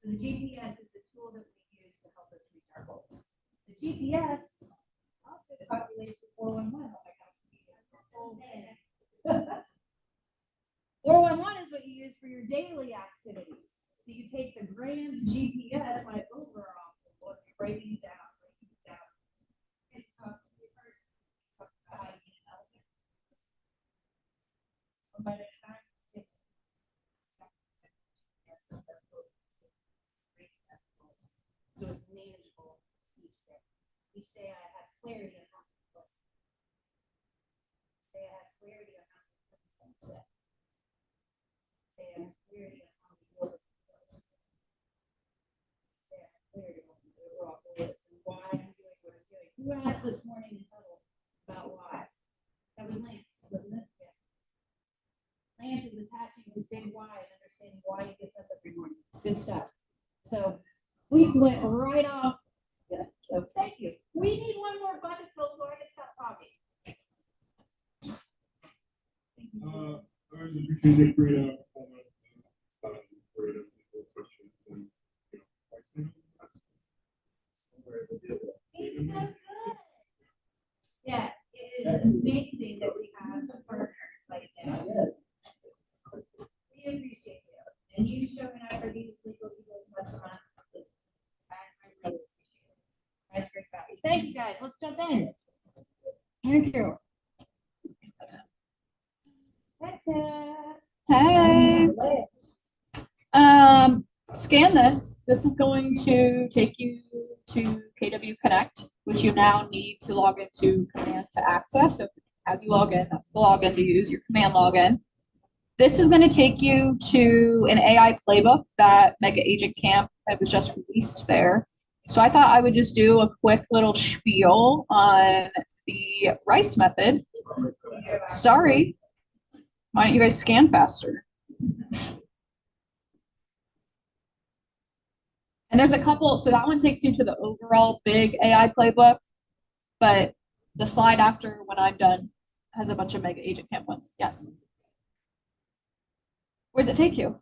So the GPS is a tool that we use to help us reach our goals. The GPS also populates the 411. Oh my gosh. 411 is what you use for your daily activities. So you take the grand GPS, my overall, breaking it down. Just talk to me first. Talk about how to see an elephant. One bite at a time. So it's manageable each day. Each day I have clarity on how to do it. Each day I have clarity on how to put the sunset. Each day I have clarity on how to work those. Each day I have clarity on the overall goals and why I'm doing what I'm doing. Who asked this morning in huddle about why? That was Lance, wasn't it? Yeah. Lance is attaching his big why and understanding why he gets up every morning. It's good stuff. So we went right off. Yeah, so thank you. We need one more bucket fill so I can stop talking. Thank you. You can get great comment, great questions, and He's so good. Yeah, it is amazing that we have partners like that. We appreciate you. And you showing up for these legal videos once a month. I really appreciate it. That's great value. Thank you guys. Let's jump in. Thank you. Hey. Scan this. This is going to take you to KW Connect, which you now need to log into Command to access. So as you log in, that's the login to use, your Command login. This is going to take you to an AI playbook that Mega Agent Camp that was just released there. So I thought I would just do a quick little spiel on the RICE method. Sorry. Why don't you guys scan faster? And there's a couple, so that one takes you to the overall big AI playbook, but the slide after when I'm done has a bunch of Mega Agent Camp ones. Yes. Where does it take you?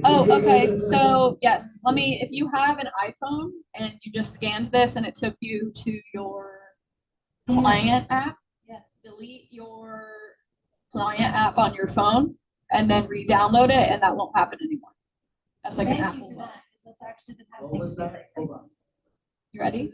Oh, okay. So yes, if you have an iPhone and you just scanned this and it took you to your client app, delete your client app on your phone and then re-download it, and that won't happen anymore. That's like an Apple bug. That's actually been What was that? Hold on. You ready?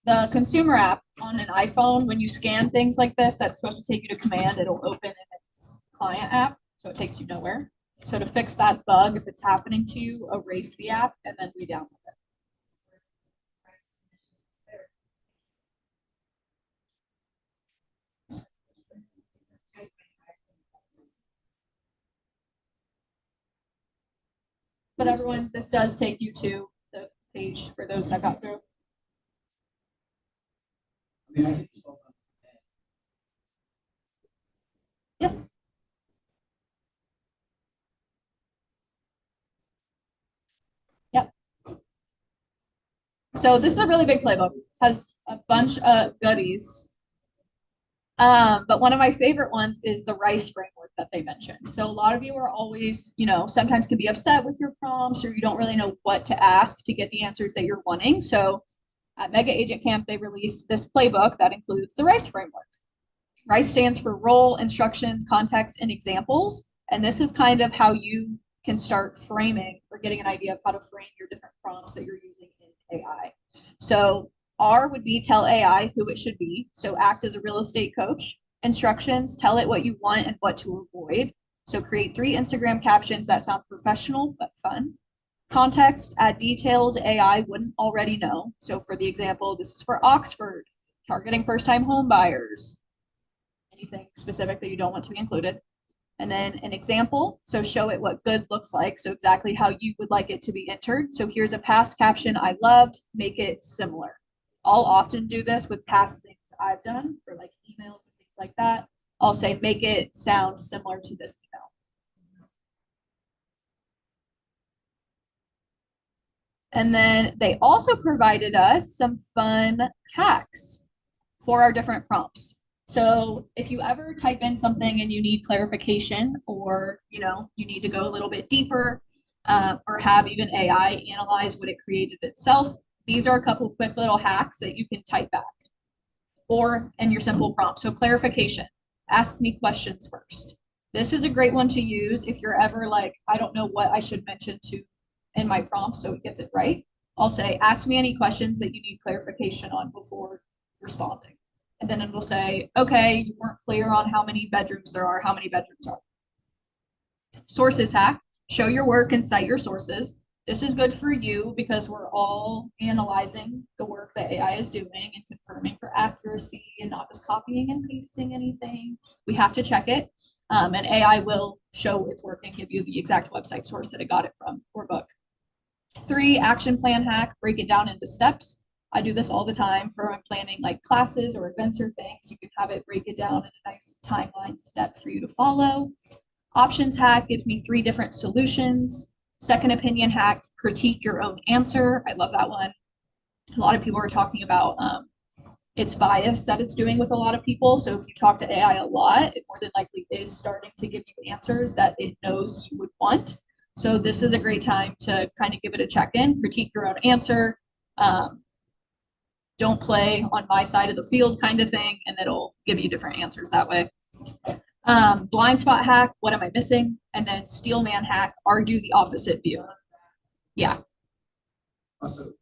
The consumer app on an iPhone, when you scan things like this, that's supposed to take you to Command. It'll open in its client app, so it takes you nowhere. So to fix that bug, if it's happening to you, erase the app and then re-download it. But everyone, this does take you to the page for those that got through. I mean, I can just open up. Yes. Yep. So this is a really big playbook. Has a bunch of goodies. But one of my favorite ones is the RICE framework that they mentioned. So a lot of you are always, sometimes can be upset with your prompts or you don't really know what to ask to get the answers that you're wanting. So at Mega Agent Camp, they released this playbook that includes the RICE framework. RICE stands for role, instructions, context, and examples. And this is kind of how you can start framing or getting an idea of how to frame your different prompts that you're using in AI. So R would be tell AI who it should be. So act as a real estate coach. Instructions, tell it what you want and what to avoid. So create 3 Instagram captions that sound professional but fun. Context, add details AI wouldn't already know. So for the example, this is for Oxford, targeting first-time home buyers. Anything specific that you don't want to be included. And then an example, so show it what good looks like, so exactly how you would like it to be entered. So here's a past caption I loved, make it similar. I'll often do this with past things I've done for like emails and things like that. I'll say, make it sound similar to this email. And then they also provided us some fun hacks for our different prompts. So if you ever type in something and you need clarification, or you need to go a little bit deeper, or have even AI analyze what it created itself, these are a couple quick little hacks that you can type back or in your simple prompt. So clarification, ask me questions first. This is a great one to use if you're ever like, I don't know what I should mention to in my prompt so it gets it right. I'll say, ask me any questions that you need clarification on before responding. And then it will say, okay, you weren't clear on how many bedrooms there are, how many bedrooms are. Sources hack, show your work and cite your sources. This is good for you because we're all analyzing the work that AI is doing and confirming for accuracy and not just copying and pasting anything. We have to check it. And AI will show its work and give you the exact website source that it got it from or book. 3, action plan hack, break it down into steps. I do this all the time for when I'm planning like classes or events or things. You can have it break it down in a nice timeline step for you to follow. Options hack gives me 3 different solutions. Second opinion hack, critique your own answer. I love that one. A lot of people are talking about its bias that it's doing with a lot of people. So if you talk to AI a lot, it more than likely is starting to give you answers that it knows you would want. So this is a great time to kind of give it a check-in, critique your own answer. Don't play on my side of the field kind of thing, and it'll give you different answers that way. Blind spot hack, what am I missing? And then steel man hack, argue the opposite view. Yeah. Also, did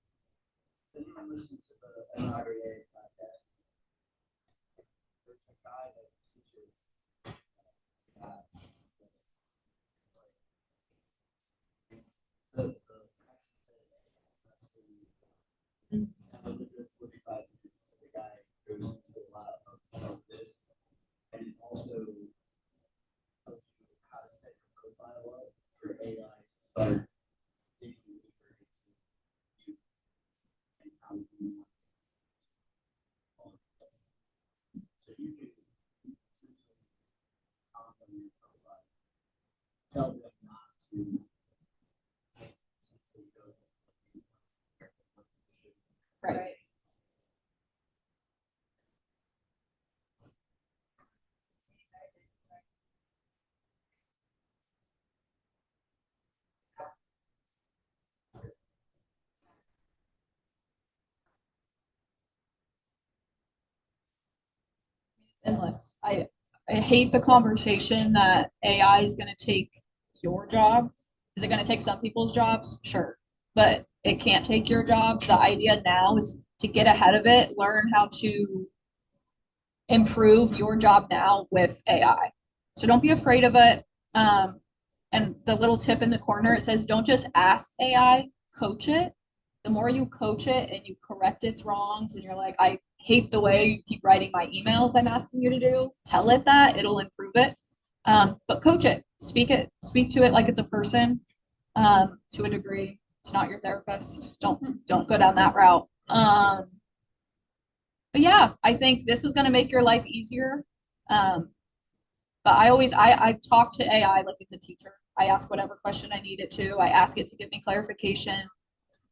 anyone listen to the NRA podcast? There's a guy that teaches that was a good 45 minutes. The guy goes into a lot of this, and it also tells you how to set your profile up for AI to start digging deeper into you and how you want to. So you can essentially comment on your profile, tell them not to essentially go what you should. Right. Endless. I hate the conversation that AI is going to take your job. Is it going to take some people's jobs? Sure. But it can't take your job. The idea now is to get ahead of it, learn how to improve your job now with AI. So don't be afraid of it. And the little tip in the corner, it says, don't just ask AI, coach it. The more you coach it and you correct its wrongs and you're like, I hate the way you keep writing my emails I'm asking you to do, tell it that, it'll improve it. But coach it, speak to it like it's a person, to a degree. It's not your therapist. Don't go down that route. But yeah, I think this is gonna make your life easier. But I talk to AI like it's a teacher. I ask whatever question I need it to. I ask it to give me clarification,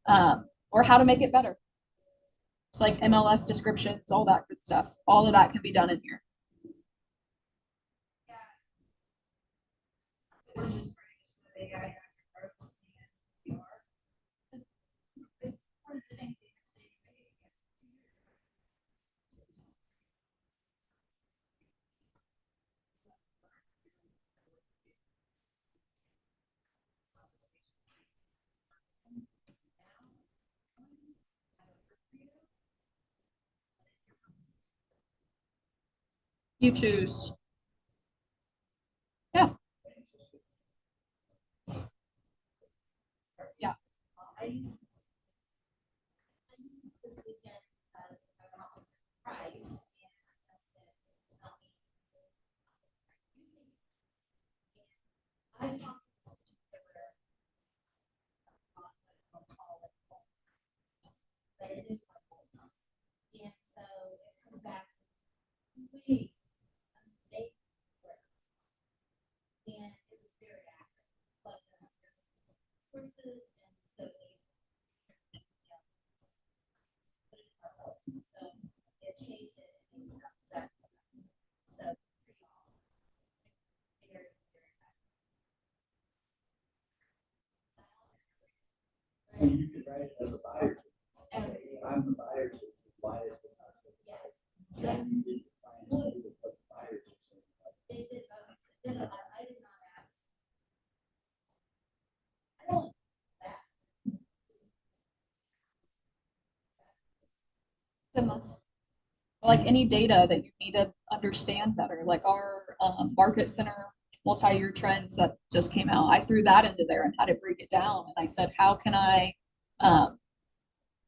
or how to make it better. It's like MLS descriptions, all that good stuff. All of that can be done in here. This is for the AI first and PR. It's one of the things that you're saying, maybe You choose. Yeah. Yeah. I use this weekend because my boss is surprised and I said, tell me. I talked to this particular but it is my voice. And so it comes back way late. And it was very accurate. But there's sources and so so it changed it and it was exactly. And you could write it as a buyer. Say, hey, I'm the buyer, so why is this not? Yeah. And you didn't find what the buyers are saying. They did, I did not ask. I don't. Unless, like any data that you need to understand better, like our market center multi-year trends that just came out, I threw that into there and had to break it down. And I said, how can I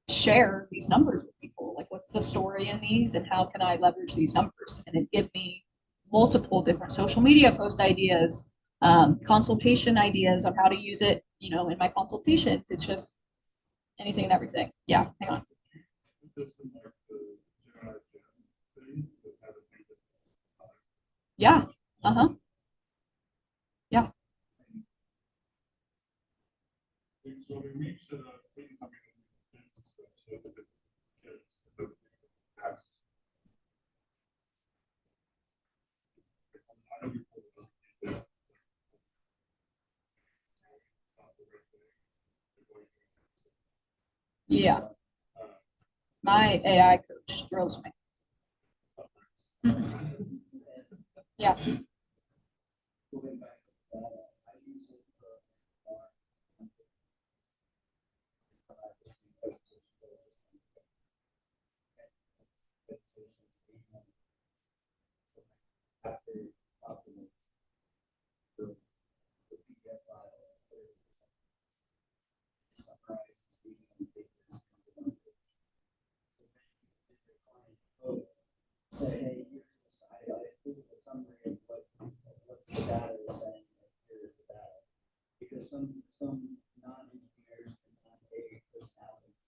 share these numbers with people? Like, what's the story in these and how can I leverage these numbers? And it gave me multiple different social media post ideas, consultation ideas on how to use it, you know, in my consultations. It's just anything and everything. Yeah, hang on. Just in like the Gemini thing, that have a thing that, Yeah. Uh-huh. so I mean, we've set up things, I mean, and stuff, so that the kids, the apps. I know people don't do that. It's not the right thing. They're going to- Yeah. My AI coach drills me. Yeah. Going back to that, I use it for after documents, the PDF file, summarize, speaking on papers. Say, hey, here's this, I included a summary of what the data is saying, and here's the data. Because some non-engineers and non-data personalities.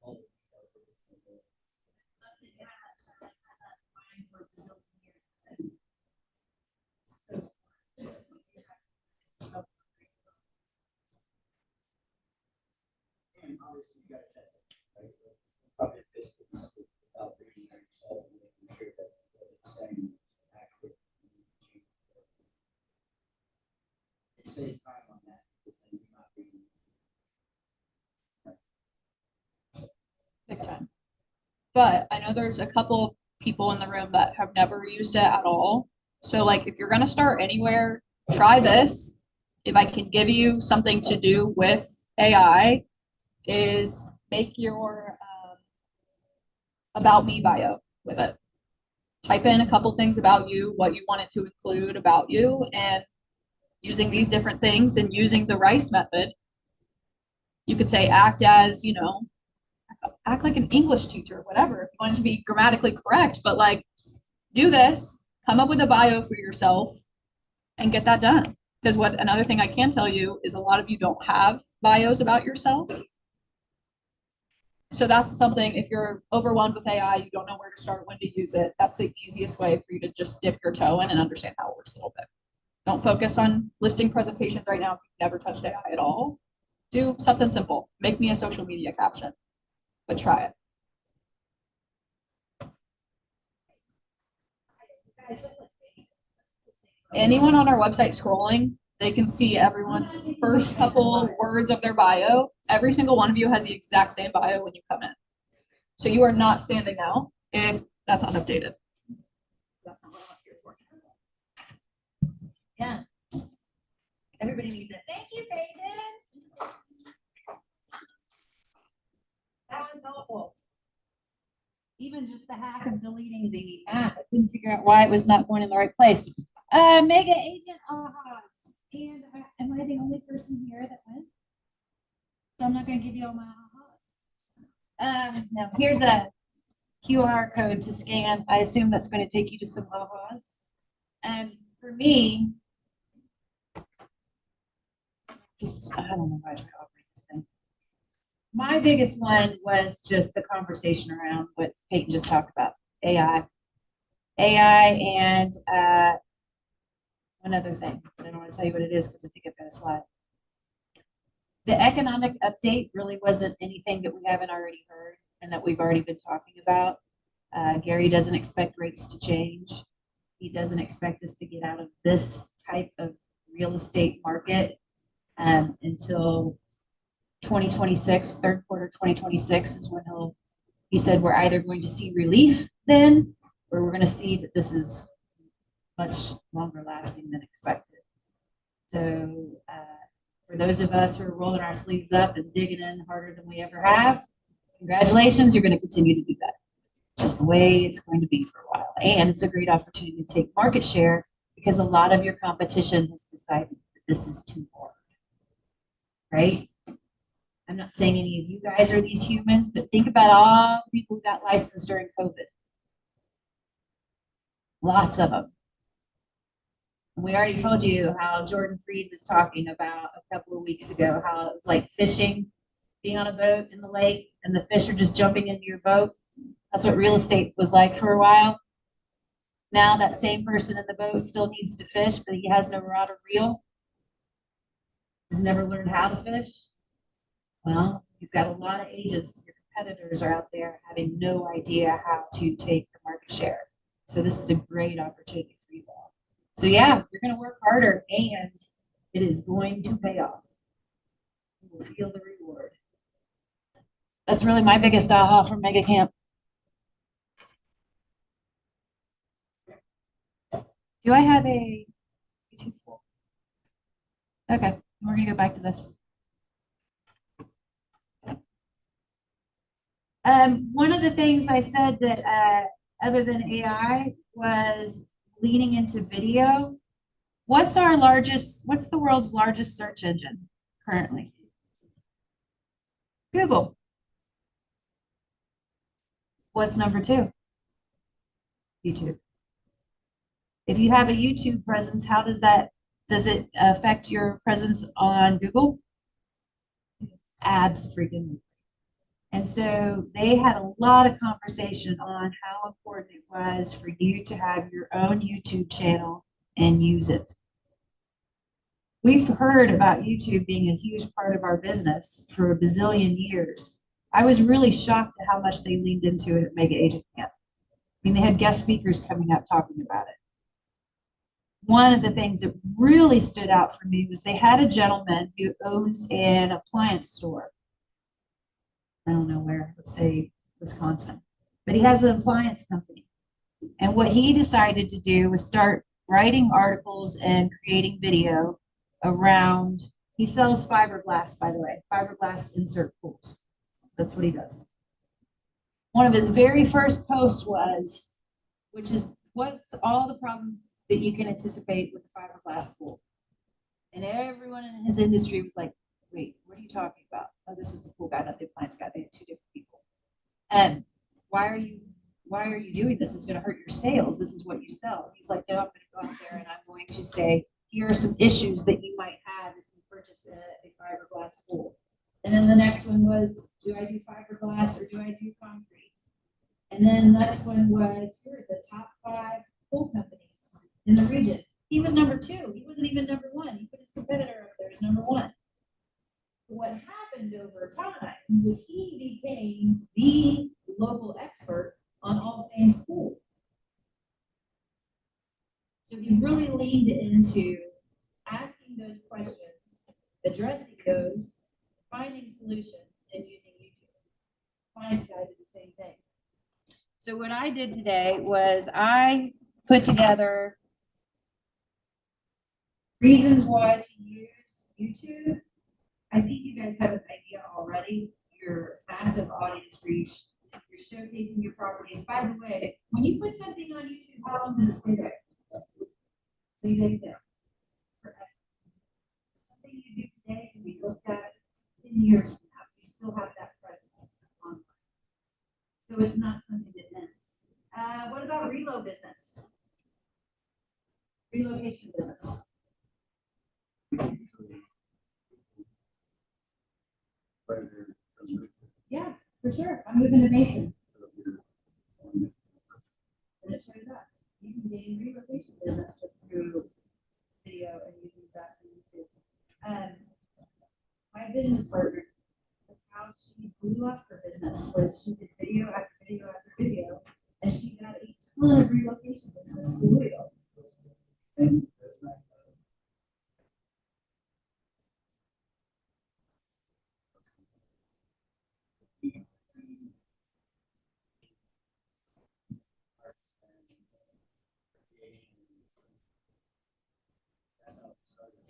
All the details of this thing. And obviously you gotta check it, right? Probably this is without reading it yourself and making sure that what it's saying is accurate. It saves time on that because then you're not reading. Big time. But I know there's a couple of people in the room that have never used it at all. So like if you're gonna start anywhere, try this. If I can give you something to do with AI, is make your about me bio with it. Type in a couple things about you, what you want it to include about you, and using these different things and using the RICE method, you could say act as, you know, act like an English teacher, whatever, if you want it to be grammatically correct, but like do this, come up with a bio for yourself and get that done. Because what another thing I can tell you is a lot of you don't have bios about yourself. So that's something, if you're overwhelmed with AI, you don't know where to start, when to use it, that's the easiest way for you to just dip your toe in and understand how it works a little bit. Don't focus on listing presentations right now if you've never touched AI at all. Do something simple. Make me a social media caption, but try it. Anyone on our website scrolling, they can see everyone's first couple words of their bio. Every single one of you has the exact same bio when you come in. So you are not standing out if that's not updated. That's not what I'm here for. Yeah. Everybody needs it. Thank you, Brayden. That was helpful. Even just the hack of deleting the app, I couldn't figure out why it was not going in the right place. Mega Agent ahas. And am I the only person here that went? So I'm not going to give you all my ahas. No, here's a QR code to scan. I assume that's going to take you to some ahas. And for me, I don't know why I operate this thing. My biggest one was just the conversation around what Peyton just talked about, AI. AI and one other thing, but I don't want to tell you what it is because I think I've got a slide. The economic update really wasn't anything that we haven't already heard and that we've already been talking about. Gary doesn't expect rates to change. He doesn't expect us to get out of this type of real estate market until 2026, third quarter 2026 is when he said we're either going to see relief then, or we're going to see that this is much longer lasting than expected. So for those of us who are rolling our sleeves up and digging in harder than we ever have, congratulations, you're going to continue to do that. Just the way it's going to be for a while. And it's a great opportunity to take market share because a lot of your competition has decided that this is too hard, right? I'm not saying any of you guys are these humans, but think about all the people who got licensed during COVID. Lots of them. And we already told you how Jordan Freed was talking about a couple of weeks ago, how it was like fishing, being on a boat in the lake, and the fish are just jumping into your boat. That's what real estate was like for a while. Now that same person in the boat still needs to fish, but he has no rod or reel. He's never learned how to fish. Well, you've got a lot of agents, your competitors are out there having no idea how to take the market share. So this is a great opportunity for you all. So yeah, you're going to work harder and it is going to pay off. You will feel the reward. That's really my biggest aha from Mega Camp. Do I have a YouTube slide? Okay, we're gonna go back to this. One of the things I said that other than AI was leaning into video. What's the world's largest search engine currently? Google. What's number 2? YouTube. If you have a YouTube presence, how does it affect your presence on Google? Freaking. And so they had a lot of conversation on how important it was for you to have your own YouTube channel and use it. We've heard about YouTube being a huge part of our business for a bazillion years. I was really shocked at how much they leaned into it at Mega Agent Camp. I mean, they had guest speakers coming up talking about it. One of the things that really stood out for me was they had a gentleman who owns an appliance store. I don't know where, let's say Wisconsin, but he has an appliance company. And what he decided to do was start writing articles and creating video around, he sells fiberglass, by the way, fiberglass insert pools. That's what he does. One of his very first posts was, which is what's all the problems that you can anticipate with a fiberglass pool. And everyone in his industry was like, wait, what are you talking about? Oh, this was the pool guy, not the appliance guy. They had 2 different people. And why are you doing this? It's going to hurt your sales. This is what you sell. And he's like, no, I'm going to go out there and I'm going to say, here are some issues that you might have if you purchase a fiberglass pool. And then the next one was, do I do fiberglass or do I do concrete? And then the next one was, here are the top 5 pool companies in the region. He was number 2. He wasn't even number 1. He put his competitor up there as number 1. What happened over time was he became the local expert on all things pool. So he really leaned into asking those questions, addressing those, finding solutions, and using YouTube. Clients guy did the same thing. So what I did today was I put together reasons why to use YouTube. I think you guys have an idea already. Your massive audience reach, you're showcasing your properties. By the way, when you put something on YouTube, how long does it stay there? So you take it down. Forever. Something you do today can be looked at 10 years from now. You still have that presence online. So it's not something that ends. What about relo business? Relocation business. Yeah, for sure. I'm moving to Mason. And it shows up. You can gain relocation business just through video and using that for YouTube. My business partner, that's how she blew up her business, was she did video after video after video, and she got a ton of relocation business through video.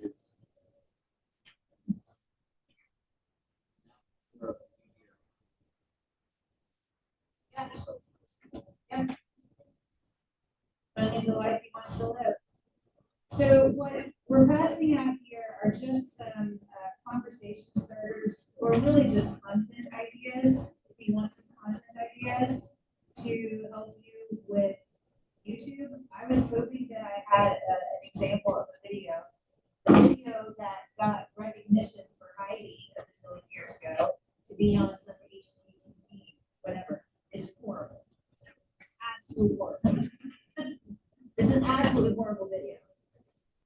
It's. But in the life he wants to live. So what we're passing out here are just some conversation starters, or really just content ideas. If you want some content ideas to help you with YouTube, I was hoping that I had an example of a video that got recognition for Heidi a bazillion years ago to be on some HGTV, whatever. It's horrible. Absolutely horrible. It's an absolutely horrible video.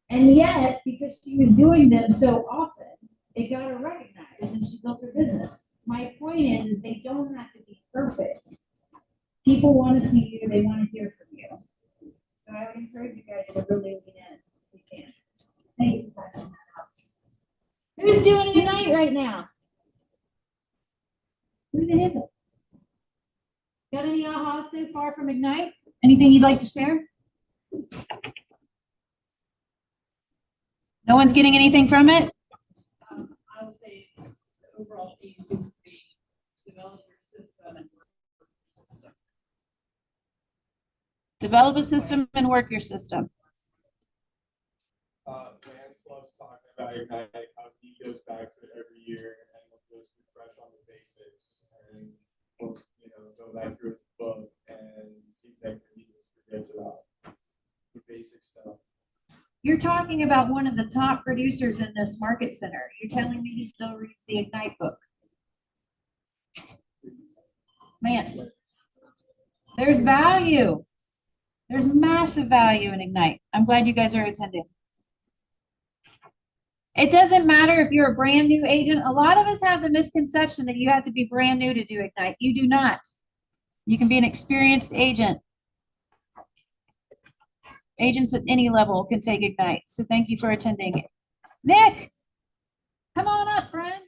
And yet, because she was doing them so often, it got her recognized and she built her business. My point is they don't have to be perfect. People want to see you, they want to hear from you. So I would encourage you guys to really lean in if you can. Thank you for passing that out. Who's doing Ignite right now? Who the is it? Got any ahas so far from Ignite? Anything you'd like to share? No one's getting anything from it? I would say it's the overall theme seems to be develop your system and work your system. Develop a system and work your system. Lance loves talking about Ignite, how he goes back to it every year and will just refresh on the basics and go back through his book and see that he just forgets about the basic stuff. You're talking about one of the top producers in this market center. You're telling me he still reads the Ignite book? Lance, there's value. There's massive value in Ignite. I'm glad you guys are attending. It doesn't matter if you're a brand new agent. A lot of us have the misconception that you have to be brand new to do Ignite. You do not. You can be an experienced agent. Agents at any level can take Ignite. So thank you for attending. Nick, come on up, friend.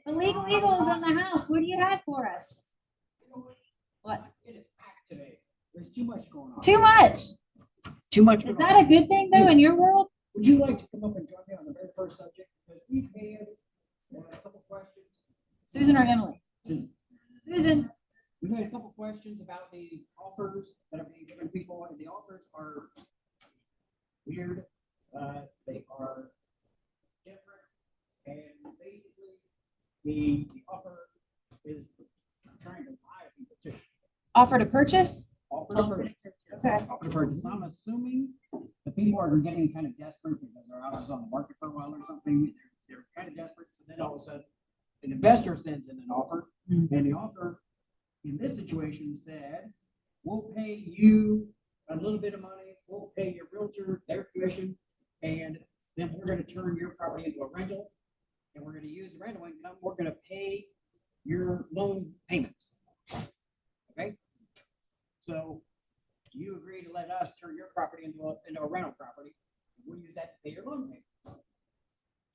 The Legal Eagle is in the house. What do you have for us? What? It is packed today. There's too much going on. Too much. Too much. Is that a good thing though in your world? Would you like to come up and join me on the very first subject? Because we've had a couple questions. Susan or Emily? Susan. Susan. We've had a couple questions about these offers that are being given to people, and the offers are weird. They are different, and basically, the offer is trying to buy people too. Offer to purchase? Offer to purchase. Okay. Offer to purchase. I'm assuming the people are getting kind of desperate because their house is on the market for a while or something. They're kind of desperate, so then all of a sudden, an investor sends in an offer, and the offer in this situation said, we'll pay you a little bit of money, we'll pay your realtor their commission, and then we're going to turn your property into a rental, and we're going to use the rental income, we're going to pay your loan payments. Okay? So you agree to let us turn your property into a rental property, and we'll use that to pay your loan payments.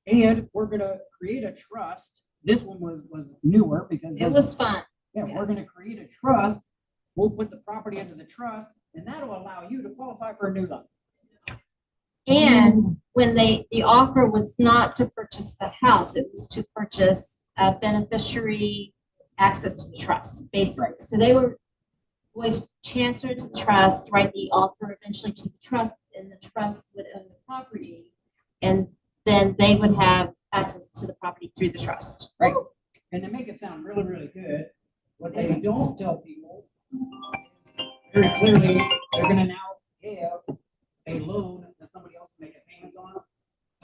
And we're going to create a trust. This one was newer because it was fun. Yeah, Yes. We're going to create a trust. We'll put the property into the trust, and that'll allow you to qualify for a new loan. And when the offer was not to purchase the house, it was to purchase a beneficiary access to the trust, basically. Right. So they were going to transfer to the trust, write the offer eventually to the trust, and the trust would own the property, and then they would have access to the property through the trust. Right. And to make it sound really, really good, what they don't tell people very clearly, they're going to now have a loan that somebody else is making payments on,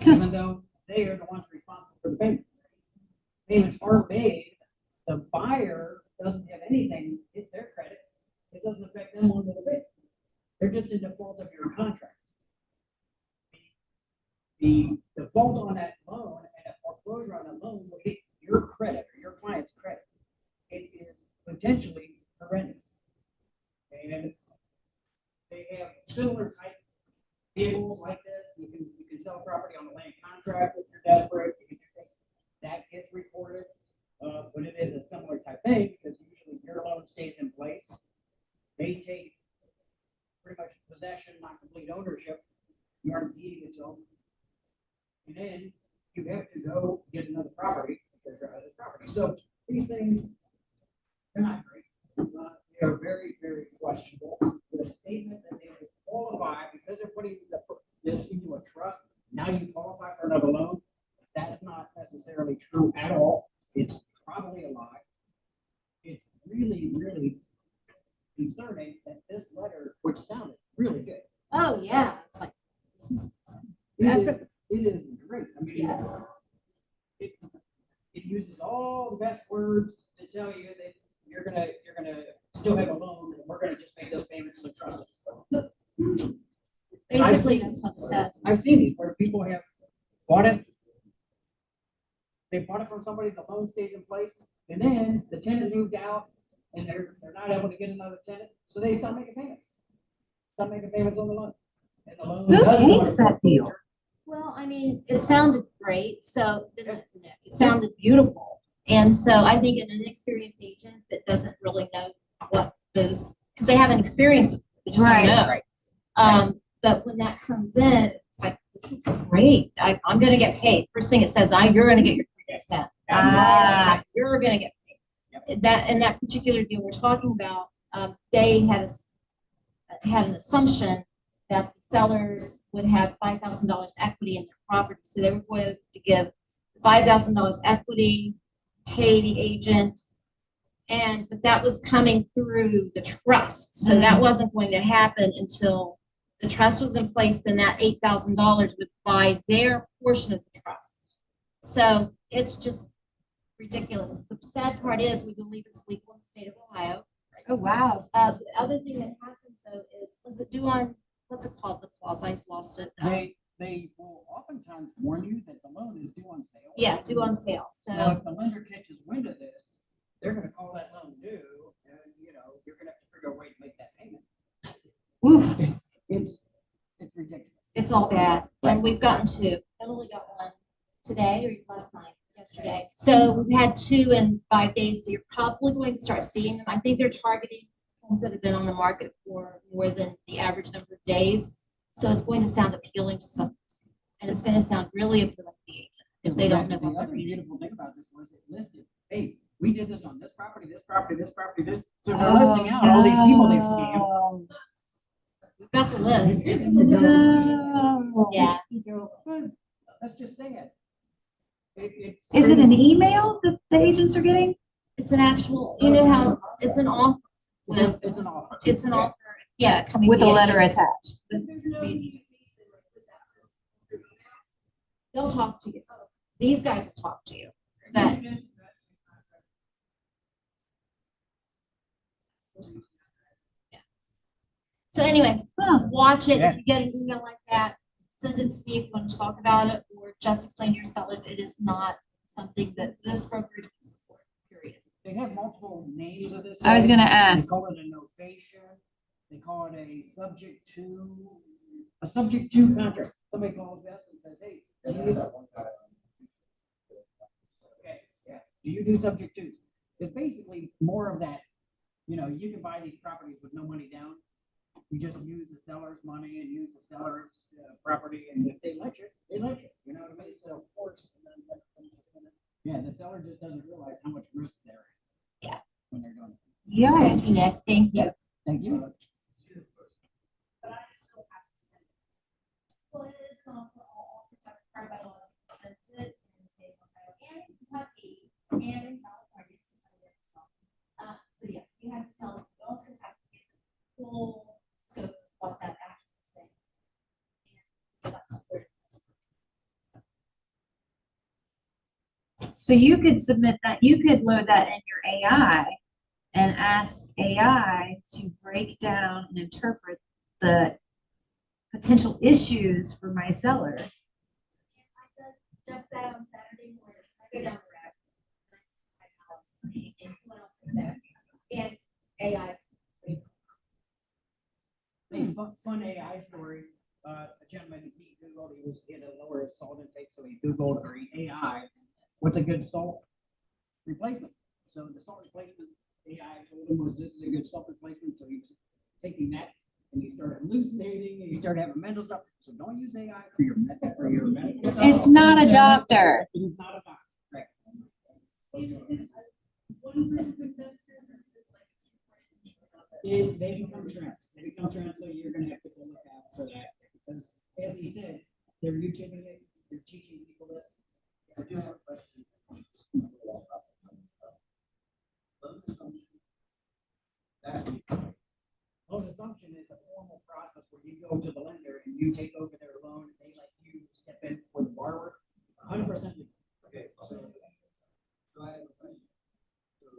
even though they are the ones responsible for the payments. Payments are made. The buyer doesn't have anything hit their credit. It doesn't affect them one little bit. They're just in default of your contract. The default on that loan and a foreclosure on that loan will hit your credit or your client's credit. It is potentially horrendous. And they have similar type vehicles like this. You can sell property on a land contract if you're desperate. You can do things. That gets recorded. But it is a similar type thing because usually your loan stays in place. They take pretty much possession, not complete ownership. You aren't deeding it to them. and then you have to go get another property because you're out of the property. So these things, they're not great. They're very, very questionable. The statement that they would qualify because they're putting this into a trust, now you qualify for another loan, that's not necessarily true at all. It's probably a lie. It's really, really concerning that this letter, which sounded really good, Oh, yeah, it's like, this is, it is great. I mean, yes. it, it uses all the best words to tell you that you're gonna still have a loan and we're gonna just make those payments, so trust us. Basically, that's what it says. I've seen these where people have bought it. They bought it from somebody, the loan stays in place, and then the tenant moved out and they're not able to get another tenant, so they stop making payments. Stop making payments on the loan. And the loan Who does go takes under that deal? foreclosure. Well, I mean, it sounded great, so it sounded beautiful. And so I think an inexperienced agent that doesn't really know what those, because they haven't experienced it, they just don't Right, know. right. But when that comes in, it's like, this looks great. I'm gonna get paid. First thing it says, you're gonna get your 3%. Ah. You're gonna get paid. That, in that particular deal we're talking about, they had an assumption that the sellers would have $5,000 equity in their property. So they were going to give $5,000 equity, pay the agent, but that was coming through the trust. So that wasn't going to happen until the trust was in place. Then that $8,000 would buy their portion of the trust. So it's just ridiculous. The sad part is we believe it's legal in the state of Ohio. Oh, wow. The other thing that happens though is, was it due on, what's it called, the clause, I lost it. They will oftentimes warn you that the loan is due on sale. Yeah, due on sale, So so, if the lender catches wind of this, they're gonna call that loan due, and, you're gonna have to figure a way to make that payment. Oof. It's ridiculous. it's all bad, and we've gotten two, Emily got one today or last night, yesterday. So we've had 2 in 5 days, so you're probably going to start seeing them. I think they're targeting homes that have been on the market for more than the average number of days. So it's going to sound appealing to some, and it's gonna sound really appealing to the agent if they don't know The what they're other reading. beautiful thing about this was it listed, hey, we did this on this property, this property, this property, this. So they're listing out all these people they've scammed. Oh, We've got the list. no. Yeah. Let's just say it. Is it an email that the agents are getting? It's an actual, you know how, it's an offer. with- It's an offer. It's an offer, yeah, coming. With a via letter email. attached? They'll talk to you. These guys will talk to you, but. Yeah. So anyway, watch it. If you get an email like that, send it to me if you want to talk about it, or just explain to your sellers, it is not something that this brokerage can support, period. They have multiple names of this. I was gonna They ask. call it a notation. They call it a subject to contract. Somebody calls us and says, hey. Okay, yeah. Do you do subject twos? It's basically more of that, you can buy these properties with no money down. You just use the seller's money and use the seller's property, and if they let you, they let you. You know what I mean? So, of course, yeah, the seller just doesn't realize how much risk they're in. Yeah. When they're doing it. Thank you, Yikes. Nick. Thank you. Thank you. But I still have to send it. Well, it is not for all Kentucky, part of law, sent it in the state of Ohio and in Kentucky and in California. So yeah, you have to tell them, you also have to get the full scope of what that actually is saying. And that's where- So you could submit that, you could load that in your AI and ask AI to break down and interpret the potential issues for my seller. And I did just that on Saturday morning. I go down the rack. And someone else is there. And AI. Hey, fun AI story. A gentleman, he Googled, he had a lower salt intake, so he Googled or AI, what's a good salt replacement? So the salt replacement AI told him was this is a good salt replacement, so he was taking that and you start hallucinating, and you start having mental stuff. So don't use AI for your medical. It's not a doctor. It is not a doctor, right? One group of investors or just like. They become trends. They become trends, so you're gonna have to look out for that, because as he said, they're YouTubing it, they're teaching people this. I do have a question. Loan assumption. That's the Loan assumption is a formal process where you go to the lender and you take over their loan, and they let you step in for the borrower, 100%. okay. So I have a question. So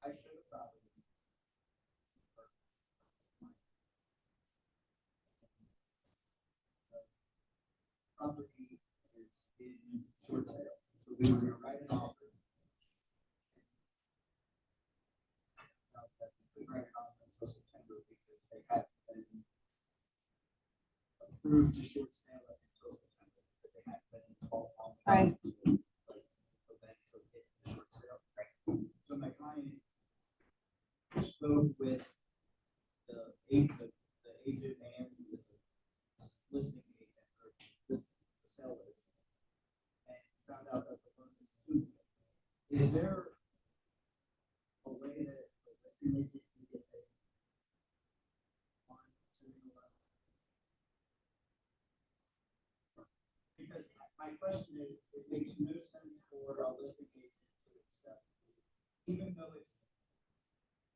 I showed a property. Property is in short sale, so we were gonna write an offer. Now, that we couldn't write an offer until September because they hadn't been approved to short sale up until September, because they hadn't been installed on. the Right. house to, like, event to get the short sale. So my client spoke with the agent and the listing agent, or the sellers, and found out that the loan is suitable. Is there a way that the listing agent can get paid on suing the loan? Because my question is, it makes no sense for a listing agent to accept, even though it's,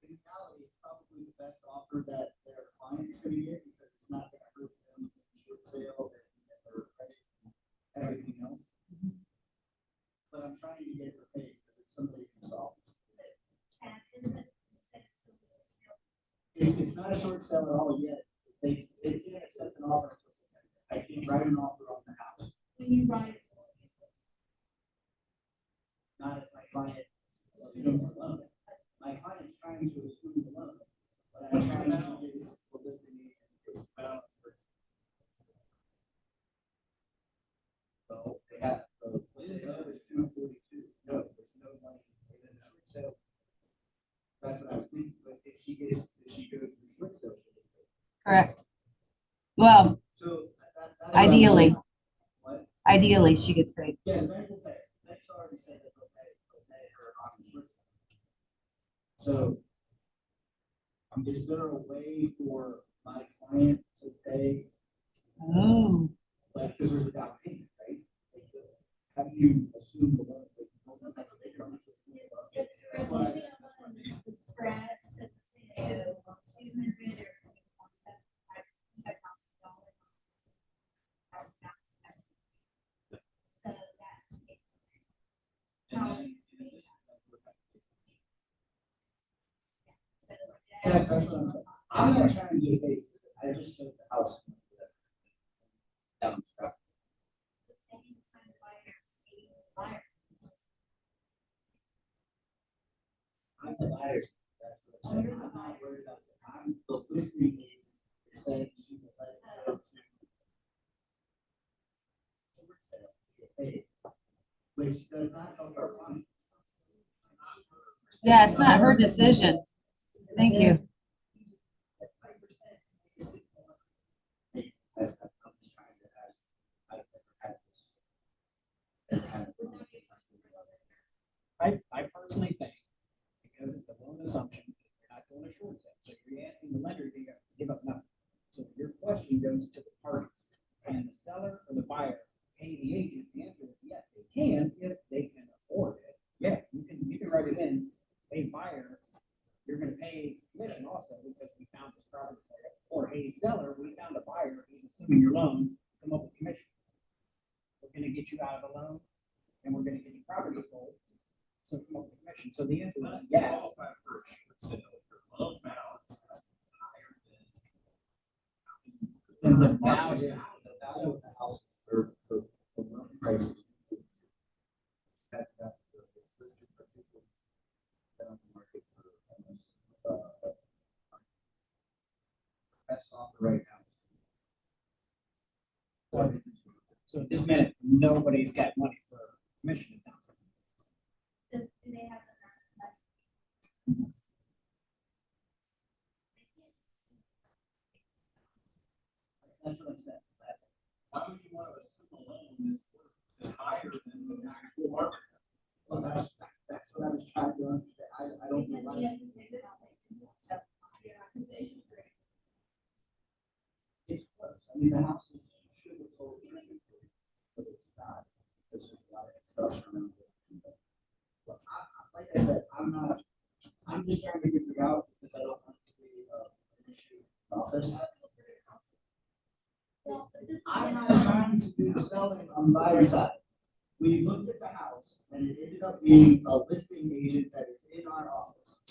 in reality, it's probably the best offer that their client's gonna get, because it's not gonna hurt them in short sale and their credit and everything else. But I'm trying to get her paid because it's somebody can solve. It's not a short sale at all yet. They can't accept an offer until September. I can't write an offer on the house, When you write. not if my client assumes the loan. My client's trying to assume the loan, but I'm trying to get the listing agent. So they have, the loan is 242. No, there's no money in the short sale. That's what I was thinking, but if she goes through short sale, she'll get paid. Correct. Well, So that's what I'm ideally, saying. What? ideally, she gets paid. Yeah, the bank will pay. Bank's already said that they'll pay her on the short sale. So, is there a way for my client to pay, Oh, like, because there's a down payment, right? Like, how do you assume the loan? Like, you don't have to pay her on the short sale. That's why. The spreads, so, she's been good or something, so that's. Yeah, that's what I'm saying. I'm not trying to get paid. I just showed the house. Down stuff. I'm the buyer. That's what I'm saying. I'm not worried about that. I'm the listing agent saying she will let it go to short sale to get paid, which does not help our client. yeah, it's not her decision. Thank you. I'm just trying to ask. I've never had this. Never had it. I personally think, because it's a loan assumption, you're not doing a short sale, so you're asking the lender to give up nothing. So your question goes to the parties, and the seller or the buyer pay the agent. The answer is yes, they can, if they can afford it. Yeah, you can write it in, a buyer, you're gonna pay commission also, because we found this property for you. Or a seller, we found a buyer, he's assuming your loan, come up with commission. We're gonna get you out of the loan, and we're gonna get your property sold. So come up with commission. So the answer is yes. And the value. Yeah, the value of the house or the loan price. That the listed for people that on the market for almost, best offer right now. So at this minute, nobody's got money for commission, it sounds like. Do they have the? That's what I said. Why would you want to assume a loan that's higher than the actual market? Well, that's what I was trying to understand. I don't know why. It's close. I mean, the houses should have sold, but it's not. There's just a lot of construction around it. But like I said, I'm just trying to figure it out because I don't want it to be an issue in office. I'm not trying to do selling on the buyer side. We looked at the house and it ended up being a listing agent that is in our office.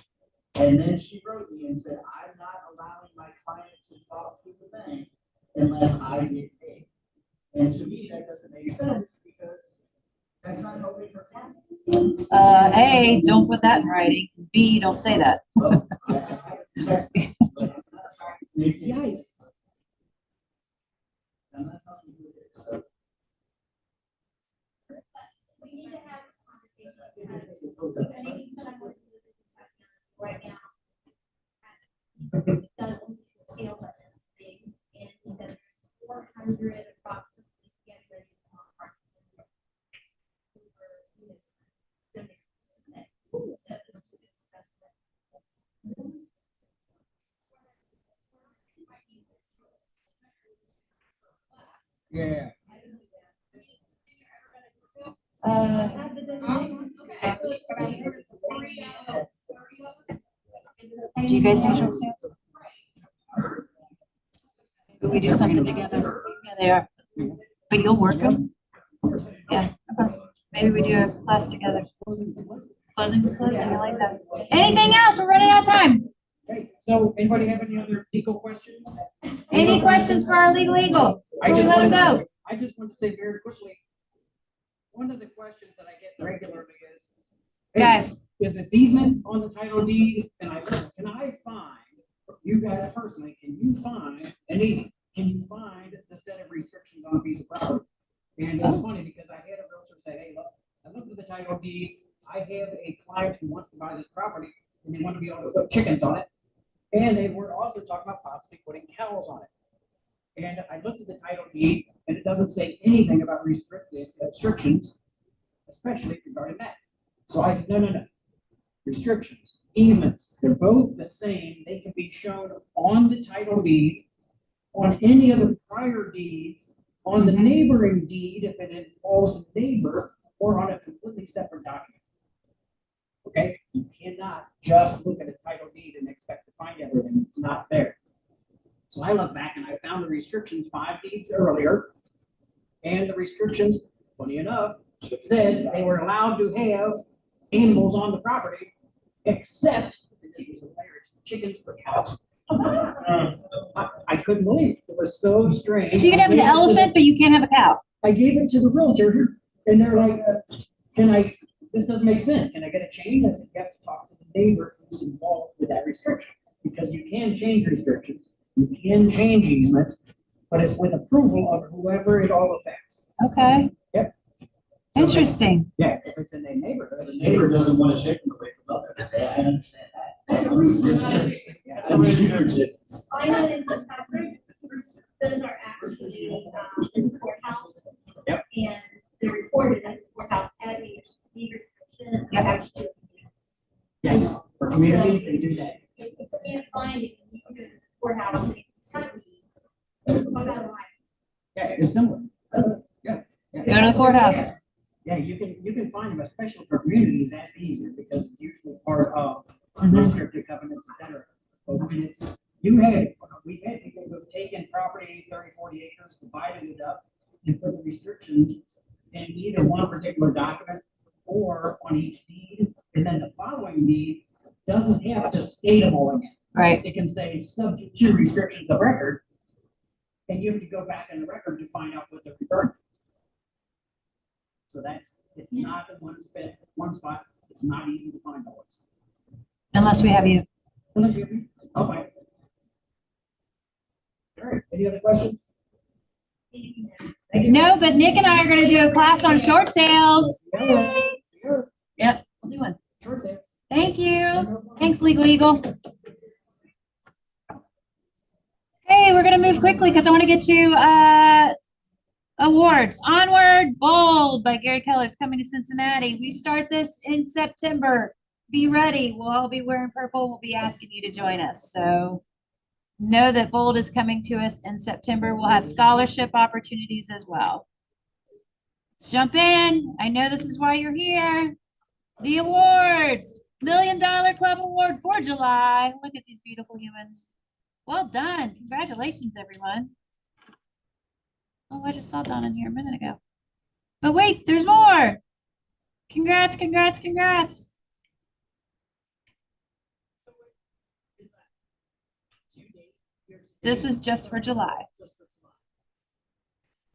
And then she wrote me and said, I'm not allowing my client to talk to the bank unless I get paid. And to me, that doesn't make sense because that's not helping her client. A, don't put that in writing. B, don't say that. Well, I have a text, but I'm not trying to make it. Yikes. I'm not telling you who it is, so. We need to have this conversation because I think that I'm working with Kentucky right now. It doesn't scales us as big, and he said there's 400 approximately getting ready to come on. So this is good stuff. Yeah. Do you guys do short sales? Maybe we do something together. Yeah, they are. But you'll work them? Yeah, okay. Maybe we do a class together. Closings and closing, I like that. Anything else? We're running out of time. Okay, so anybody have any other legal questions? Any questions for our legal eagle? Before we let them go? I just want to say very quickly, one of the questions that I get regularly is, hey, Guys, is this easement on the title deed? And can I find, you guys personally, can you find an easement? Can you find the set of restrictions on a piece of property? And it's funny because I had a realtor say, hey, look, I looked at the title deed. I have a client who wants to buy this property and they want to be able to put chickens on it. And they were also talking about possibly putting cows on it. And I looked at the title deed and it doesn't say anything about restrictions, especially regarding that. So I said, no. Restrictions, easements, they're both the same. They can be shown on the title deed, on any other prior deeds, on the neighboring deed if it involves a neighbor, or on a completely separate document. Okay, you cannot just look at a title deed and expect to find everything. It's not there. So I look back and I found the restrictions 5 deeds earlier, and the restrictions, funny enough, said they were allowed to have animals on the property, except chickens for cows. I couldn't believe it. It was so strange. so you can have an elephant, but you can't have a cow. I gave it to the realtor, and they're like, this doesn't make sense. Can I get a change? I said, you have to talk to the neighbor who's involved with that restriction, because you can change restrictions, you can change easements, but it's with approval of whoever it all affects. Okay. Yep. Interesting. Yeah, if it's in a neighborhood. The neighbor doesn't want a chicken to wake them up every day. I understand that. Yeah. I'm shooting chickens. Final income tax, those are actually in the courthouse. Yep. And they're recorded at the courthouse as a deed restriction. Attached to it. Yes, for communities, they do that. If you can't find it, you can go to the courthouse in Kentucky. Find out why. Yeah, it's similar. Yeah. Go to the courthouse. Yeah, you can find them, especially for communities, that's easier because it's usually part of restricted covenants, et cetera. But when it's, we've had people who've taken property, 30, 40 acres, divided it up and put the restrictions in either one particular document or on each deed. And then the following deed doesn't have to state them all again. Right. It can say subject to restrictions of record. And you have to go back in the record to find out what they're referring to. So it's not in one spot. It's not easy to find always. Unless we have you. Unless you, I'll find it. All right, any other questions? No, but Nick and I are gonna do a class on short sales. Sure. Yep, we'll do one. Sure thing. Thank you. Thanks, Legal Eagle. Okay, we're gonna move quickly because I want to get to awards. Onward Bold by Gary Keller is coming to Cincinnati. We start this in September. Be ready. We'll all be wearing purple. We'll be asking you to join us. So know that Bold is coming to us in September. We'll have scholarship opportunities as well. Let's jump in. I know this is why you're here. The awards. $1 Million Club Award for July. Look at these beautiful humans. Well done. Congratulations, everyone. Oh, I just saw Don in here a minute ago. But wait, there's more. Congrats, congrats, congrats. This was just for July.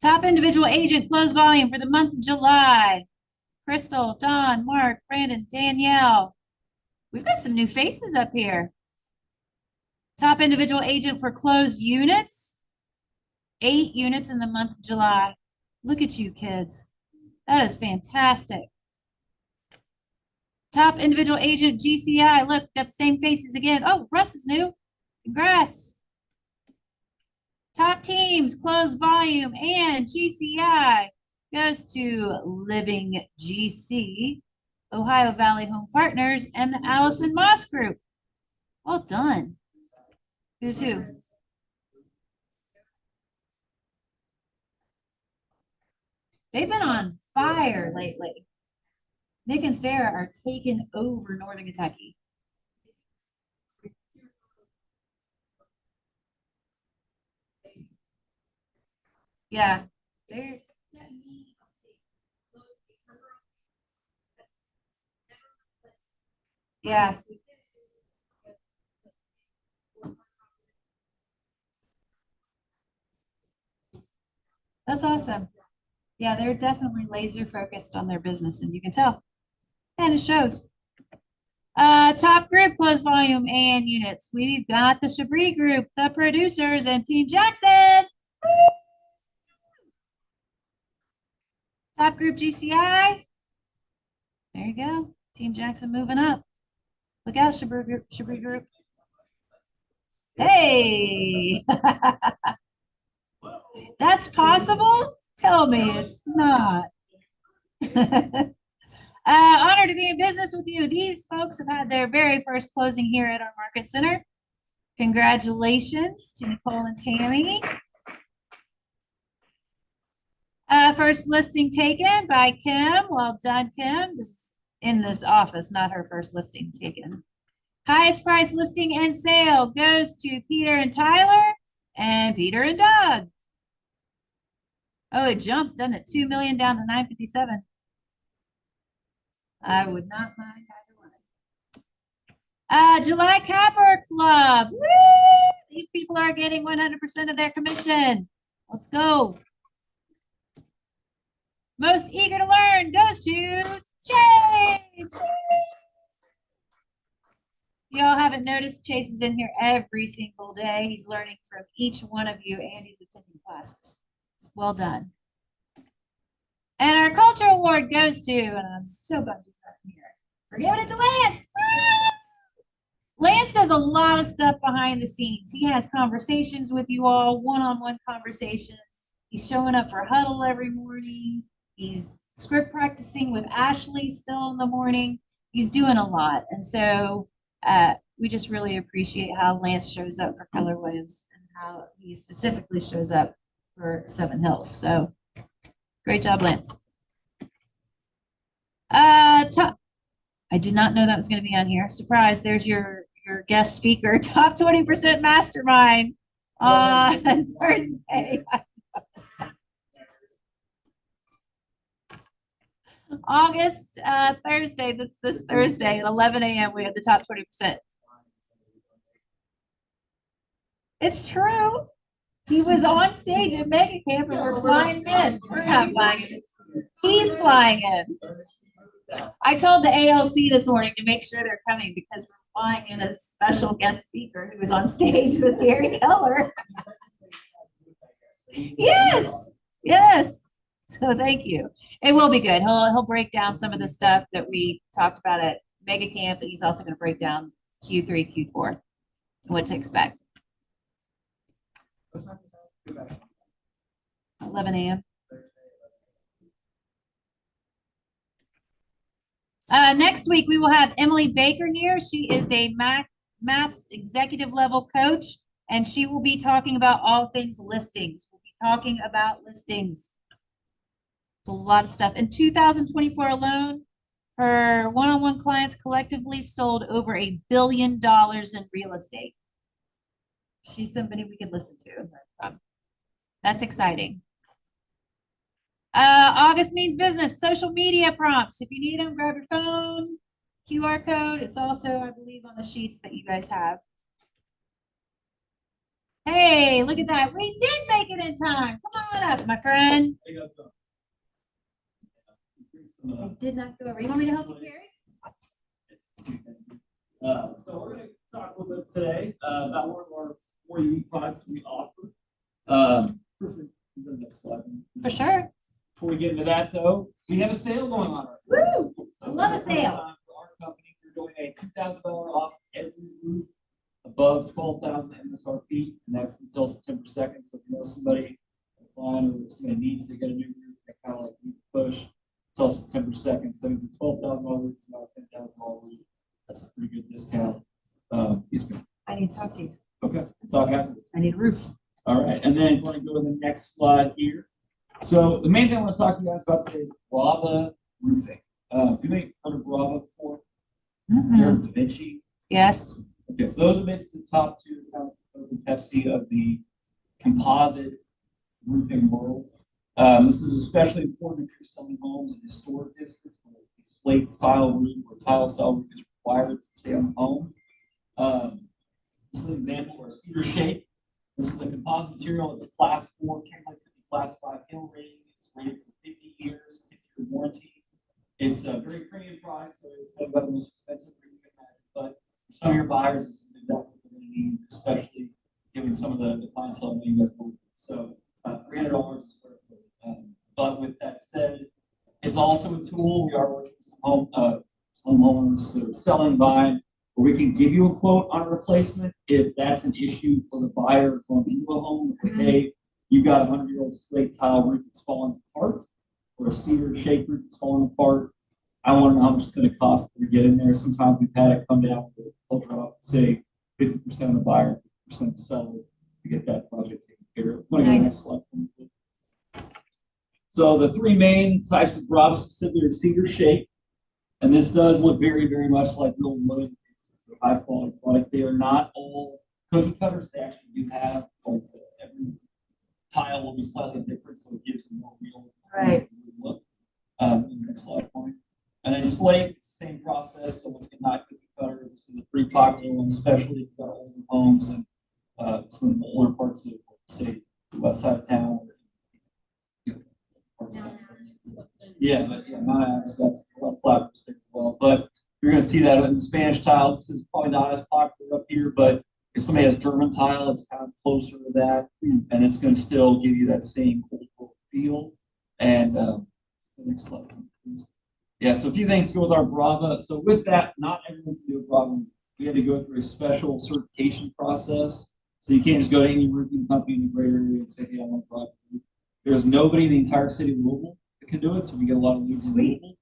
Top individual agent closed volume for the month of July. Crystal, Don, Mark, Brandon, Danielle. We've got some new faces up here. Top individual agent for closed units. 8 units in the month of July. Look at you, kids. That is fantastic. Top individual agent GCI. Look, got the same faces again. Oh, Russ is new. Congrats. Top teams, closed volume, and GCI goes to Living GC, Ohio Valley Home Partners, and the Allison Moss Group. Well done. Who's who? They've been on fire lately. Nick and Sarah are taking over Northern Kentucky. Yeah. They're, yeah. That's awesome. Yeah, they're definitely laser focused on their business, and you can tell. And it shows. Top group closed volume and units. We've got the Chabris Group, the producers, and Team Jackson. Top group GCI. There you go. Team Jackson moving up. Look out, Chabris Group. Chabris Group. Hey. That's possible? Tell me it's not. Honored to be in business with you. These folks have had their very first closing here at our market center. Congratulations to Nicole and Tammy. First listing taken by Kim. Well done, Kim. This is in this office, not her first listing taken. Highest price listing and sale goes to Peter and Tyler and Peter and Doug. Oh, it jumps, doesn't it? 2 million down to 957. I would not mind either one. July Capper Club. Woo! These people are getting 100% of their commission. Let's go. Most eager to learn goes to Chase. Y'all haven't noticed Chase is in here every single day. He's learning from each one of you and he's attending classes. Well done. And our culture award goes to, and I'm so bummed he's not here. We're giving it to Lance. Lance does a lot of stuff behind the scenes. He has conversations with you all, one-on-one conversations. He's showing up for huddle every morning. He's script practicing with Ashley still in the morning. He's doing a lot. And so we just really appreciate how Lance shows up for Keller Williams and how he specifically shows up for Seven Hills. So great job, Lance. I did not know that was going to be on here. Surprise, there's your guest speaker, top 20% mastermind on Thursday. August Thursday, this Thursday at 11 a.m. we have the top 20%. It's true. He was on stage at Mega Camp and we're flying in. We're not flying in. He's flying in. I told the ALC this morning to make sure they're coming because we're flying in a special guest speaker who was on stage with Gary Keller. Yes, yes. So thank you. It will be good. He'll break down some of the stuff that we talked about at Mega Camp, and he's also going to break down Q3, Q4, and what to expect. Get back on 11 a.m. Thursday. Next week, we will have Emily Baker here. She is a MAPS executive level coach, and she will be talking about all things listings. We'll be talking about listings. It's a lot of stuff. In 2024 alone, her one-on-one clients collectively sold over $1 billion in real estate. She's somebody we could listen to. That's exciting. August means business, social media prompts. If you need them, grab your phone, QR code. It's also, I believe, on the sheets that you guys have. Hey, look at that. We did make it in time. Come on up, my friend. How you guys doing? I did not go over. You want me to help you carry? So we're going to talk a little bit today about one of our more unique products we offer. First, we go to the next slide. For sure. Before we get into that, though, we have a sale going on. Woo! I love a For sale. our company, we're doing a $2,000 off every roof above 12,000 MSRP, and that's until September 2nd. So if you know somebody, a client or somebody needs to get a new roof, they kind of like need to push until September 2nd. So it's a $12,000 roof, it's not a $10,000 roof. That's a pretty good discount. Yes, ma'am. I need to talk to you. Okay, talk afterwards. I need a roof. All right, and then we're going to go to the next slide here. So the main thing I want to talk to you guys about today is Brava roofing. Have you ever heard of Brava before? You heard of Da Vinci? Yes. Okay, so those are basically the top two kind of the Pepsi of the composite roofing world. This is especially important if you're selling homes in historic districts where a slate style roof or tile style roof is required to stay on the home. This is an example of a cedar shake. This is a composite material. It's class 4, chemically class 5 hill rating. It's rated for 50 years, 50-year warranty. It's a very premium product, so it's one of the most expensive things you can imagine. But for some of your buyers, this is exactly what they're going to need, especially given some of the clientele that you guys work with. So $300 a square foot. But with that said, it's also a tool. We are working with some homeowners that are selling, buying, where we can give you a quote on a replacement if that's an issue for the buyer going into a home. Like, hey, you've got a 100-year-old slate tile roof that's falling apart, or a cedar shake roof that's falling apart. I want to know how much it's going to cost to get in there. Sometimes we've had it come down to say 50% of the buyer, 50% of the seller to get that project taken care of. Want to go to the next slide? So the three main types of Brava specifically are cedar shake, and this does look very, very much like real wood. It's a high quality product. They are not all cookie cutters. They actually do have like every tile will be slightly different, so it gives a more real look. Next slide point. And then slate, it's the same process, so it's not cookie cutter. This is a pretty popular one, especially if you've got older homes and some of the older parts of, say, the west side of town. Yeah, but yeah, Mount Adams, that's a lot of flappers there as well. But you're going to see that in Spanish tile. This is probably not as popular up here, but if somebody has German tile, it's kind of closer to that, and it's going to still give you that same cool feel. And next slide, please. Yeah, so a few things to go with our Brava. So with that, not everyone can do a Brava. We had to go through a special certification process. So you can't just go to any roofing company in the greater area and say, hey, I want a Brava roof. There's nobody in the entire city of Louisville that can do it, so we get a lot of leads in Louisville.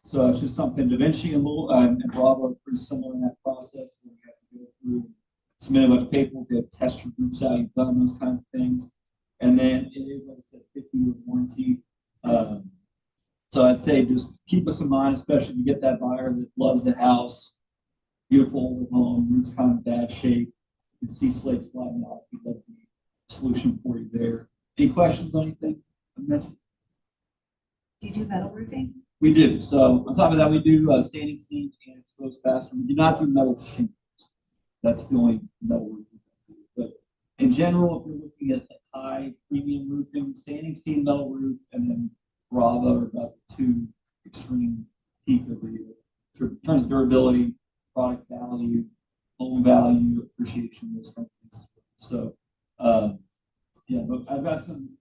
So it's just something Da Vinci and Brava are pretty similar in that process. Where you have to go through, submit a bunch of paperwork, they have to test your roofs out, you've done those kinds of things. And then it is, like I said, 50-year warranty. So I'd say just keep us in mind, especially if you get that buyer that loves the house, beautiful old home, roof's kind of bad shape. You can see slate sliding off. We'd love the solution for you there. Any questions on anything I mentioned? Do you do metal roofing? We do. So on top of that, we do standing seam and exposed fastener. We do not do metal shingles. That's the only metal roofing. But in general, if you're looking at high premium roofing, standing seam metal roof, and then Brava are about the two extreme peaks of the in terms of durability, product value, home value, appreciation, those kinds of things. So yeah, but I've got some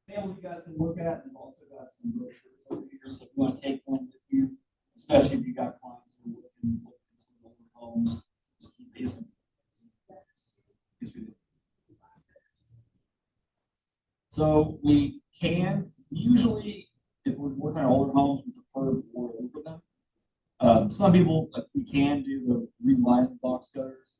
samples you guys can look at, and I've also got some brochures over here. So if you want to take one with you, especially if you got clients who are looking for older homes, just keep these. So we can, usually, if we're working on older homes, we prefer to bore over them. Some people, like, we can do the relining box gutters.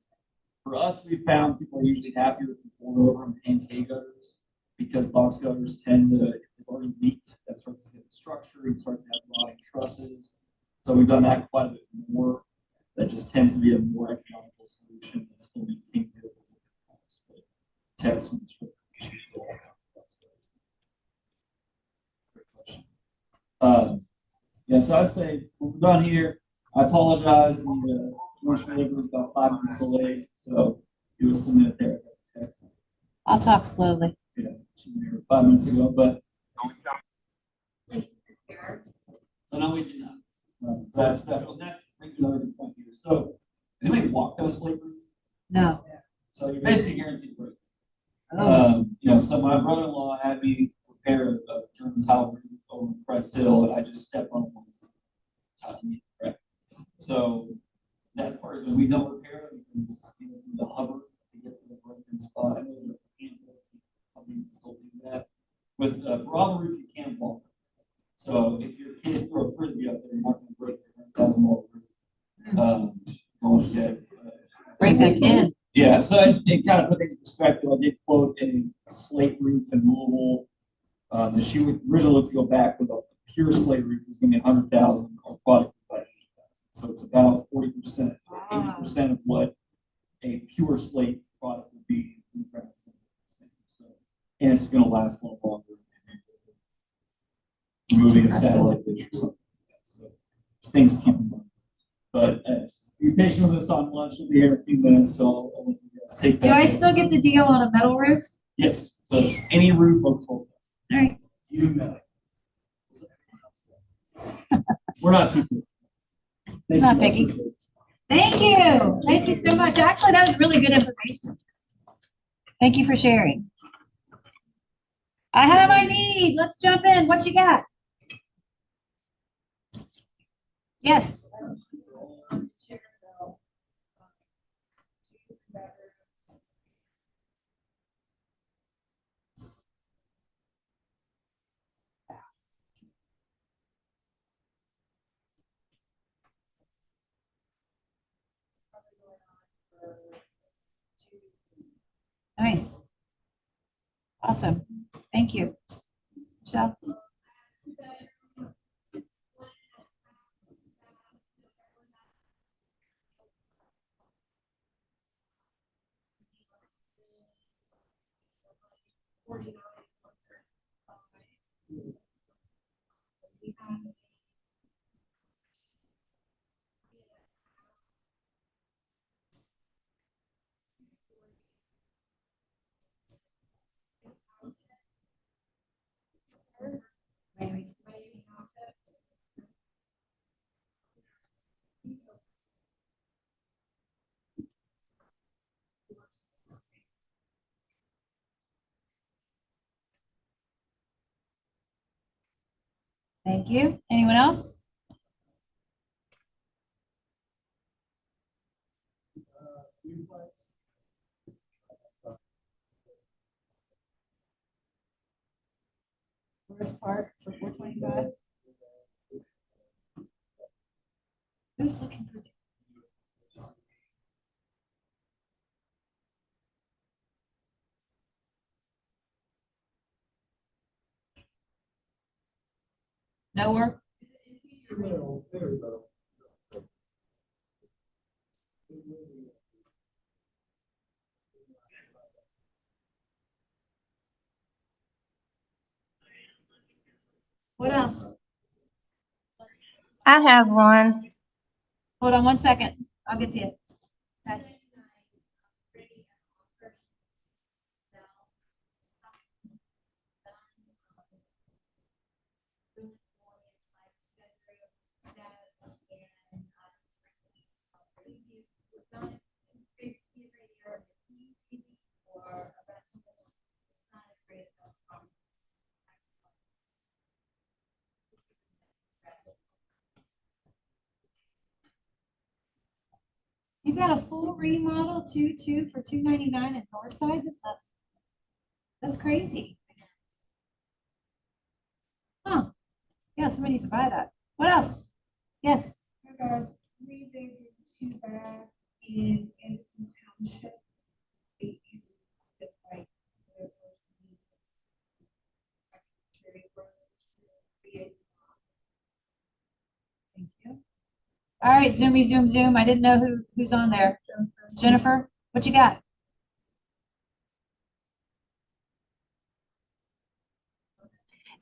For us, we found people are usually happier if we bore over them and K gutters, because box gutters tend to, if they've already leaked, that starts to hit the structure and start to have rotting trusses. So we've done that quite a bit more. That just tends to be a more economical solution that still maintains it. But protects some yeah, so I'd say we're done here. I apologize. The commercial labor was about 5 minutes delayed, so it was submitted there. Text. I'll talk slowly. Yeah, 5 minutes ago, but so now we do not. So that's special. That's brings me to another good point here. So, has anybody walked on a slate roof? No. So you're basically guaranteed break. Oh. So my brother-in-law had me repair a German tile roof over in Crest Hill, and I just stepped on it once. So that part is when we don't repair it, we can use the hover to get to the broken spot. I know there are a handful of companies that still do that. With Bravo roof, you can walk. So if your kids throw a frisbee up there, you're not going to break their $1,000 roof. Don't get Bring back in. Yeah, so it kind of put things in perspective. I did quote a slate roof in Louisville. That she would originally look to go back with a pure slate roof was going to be 100,000, or product by 80,000. So it's about 40%, 80% of what a pure slate product would be in Craftsman. So, and it's going to last a little longer. Moving a satellite dish or something like that. So just things to keep in mind. But be patient with us on lunch. We'll be here in a few minutes, so I'll let you guys take that. Do I still get the deal on a metal roof? Yes. So any roof over 12. All right. You know. We're not too good. It's not picky. Thank you. Thank you so much. Actually, that was really good information. Thank you for sharing. I have my need. Let's jump in. What you got? Yes. Nice. Awesome. Thank you. Michelle? Thank you. Anyone else? First part for 425. Who's looking for? Nowhere. What else? I have one. Hold on 1 second. I'll get to you. Okay. You got a full remodel 2-2 for $299 at Northside? That's crazy. Yeah, somebody needs to buy that. What else? Yes. I got 3 bedroom, 2 bath in Anderson Township. They do the, like, the first meeting. Cherry Grove, create. Thank you. All right, zoomy, zoom, zoom. I didn't know who's on there. Jennifer, what you got?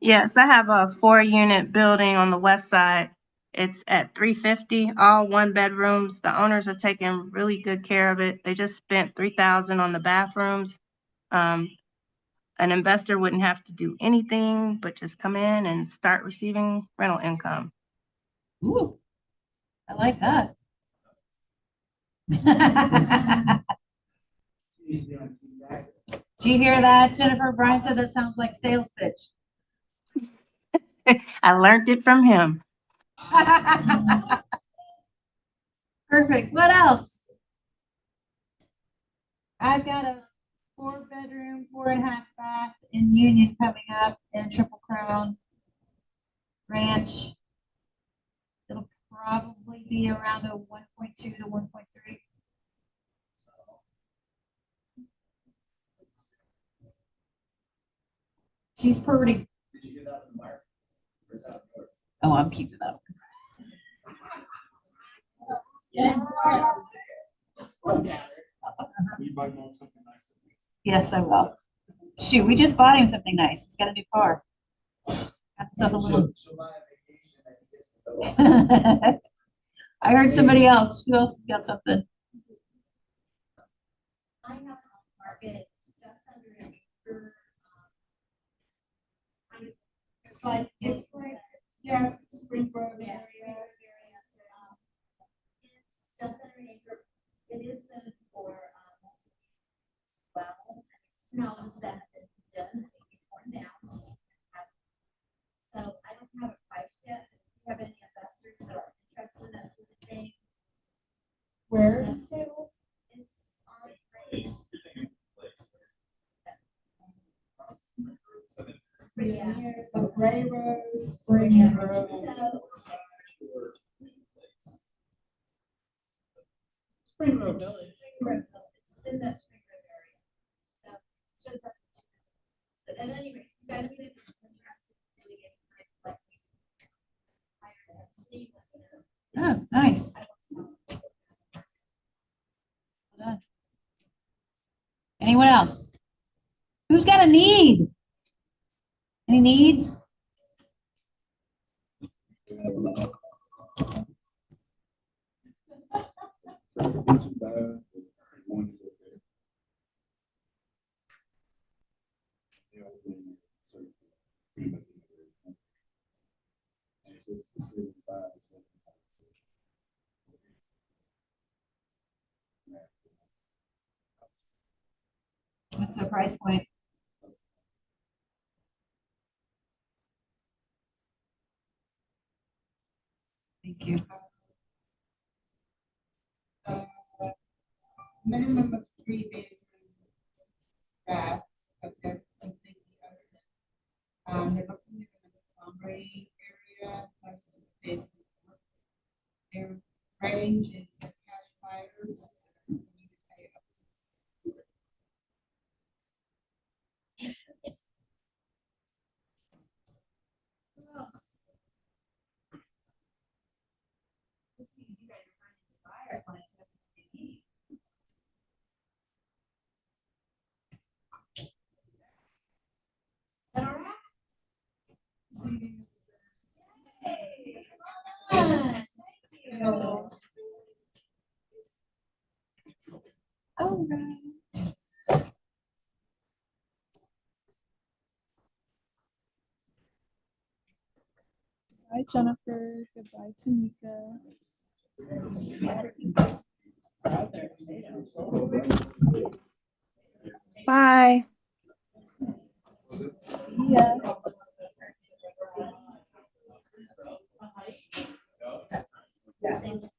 Yes, I have a 4-unit building on the west side. It's at 350, all 1 bedrooms. The owners are taking really good care of it. They just spent $3,000 on the bathrooms. An investor wouldn't have to do anything but just come in and start receiving rental income. Ooh, I like that. Do you hear that, Jennifer? Brian said that sounds like sales pitch. I learned it from him. Perfect. What else? I've got a 4-bedroom, 4.5 bath in Union coming up in Triple Crown Ranch. It'll probably be around a 1.2 to 1.3. She's pretty. Did you get that from Mark? Or is that yours? Oh, I'm keeping that. Yes, I will. Shoot, we just bought him something nice. He's got a new car. Got himself a little. She'll buy a vacation and he gets to go. I heard somebody else. Who else has got something? I have on market, it's just under an acre. It's like, yeah, Springboro Yes, area. it's just under an acre. It is zoned for, well, houses that have been done, torn down. So I don't have a price yet. If you have any investors that are interested in that sort of thing, Where is it? it's on race. Yeah. Yeah, Gray Rose, Spring Road. So, Spring Road Village. it's in that spring grove area. So, should have. But at any rate, you got anything that's interested in doing it, like, hire Steve, let me know. Oh, nice. Well done. Anyone else? Who's got a need? Any needs? What's the price point? Thank you. Minimum of 3 bedroom bath, but they're completely other than, they're looking at the Montgomery area, plus this. Their range is the cash buyers. Who else? This means you guys are finding the buyer when it's everything they need. Is that all right? Hey, come on. Thank you. All right. Bye, Jennifer. Goodbye, Tamika. Bye. Yeah. Same time.